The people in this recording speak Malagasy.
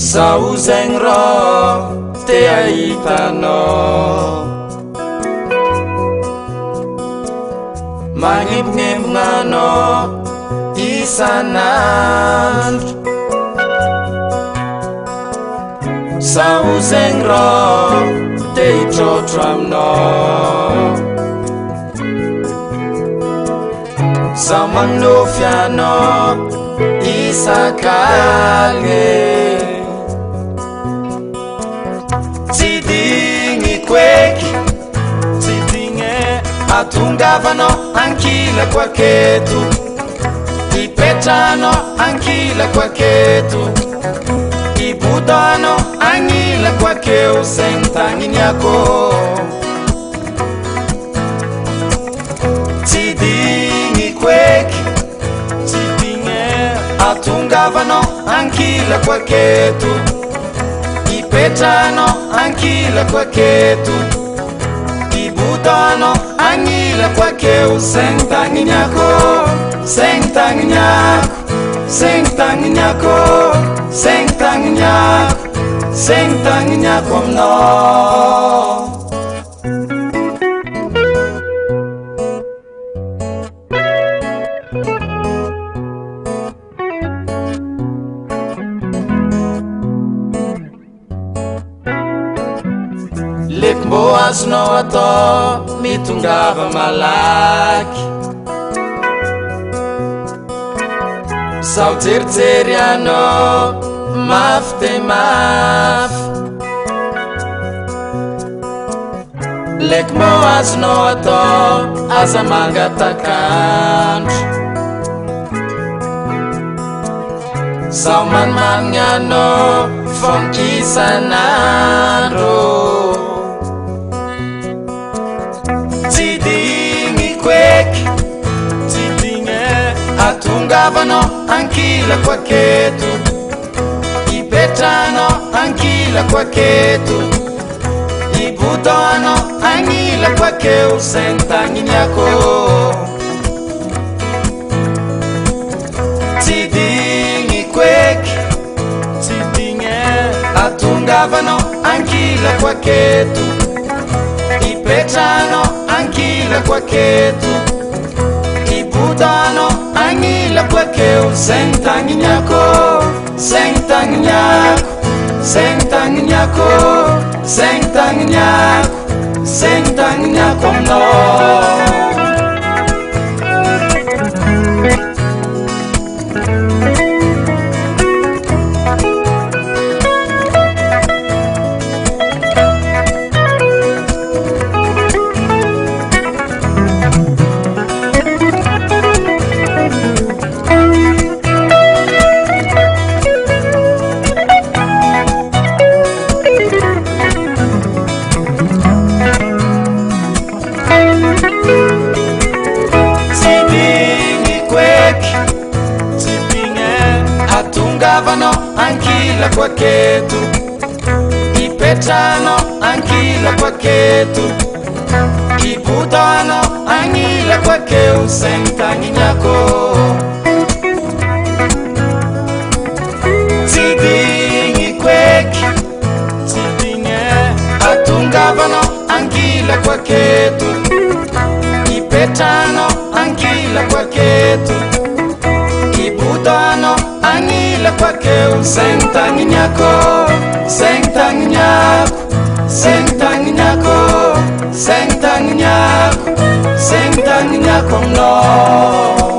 Sao zegny rô te ahitanao magnimbonimbonanao isanandro Sao zegny rô te hitrôtro aminao Sao magnofy anao isakaly Atungavanao ankilako aketo Ipetranao ankilako aketo Ibodanao agnilako akeo Zegny tagniniako Tsy digniko eky Tsy digny Atungavanao ankilako aketo Ipetranao ankilako aketo Ibodanao agnilako akeo Zegny tagniniako Zegny tagniniako Zegny tagniniako Zegny tagniniako Zegny tagniniako aminao Leky mbô azonao atao mitongava malaky Sao jerijery anao mafy de mafy Leky mbô azonao atao aza mangatakandro Sao manimanigny anao fogna isanandro Atungavanao ankilako aketo Ipetranao ankilako aketo Ibodanao agnilako akeo Zegny tagniniako Tsy digniko eky Tsy digny Atungavanao ankilako aketo Ipetranao ankilako aketo Ibodanao agnilako akeo Zegny tagniniako Zegny tagniniako Zegny tagniniako Zegny tagniniako Zegny tagniniako aminao Atungavanao ankilako aketo Ipetranao ankilako aketo Ibodanao agnilako akeo Zegny tagniniako Tsy digniko eky Tsy digny Atungavanao ankilako aketo Ipetranao ankilako aketo Ibodanao agnilako akeo Zegny tagniniako Zegny tagniniako Zegny tagniniako Zegny tagniniako Zegny tagniniako aminao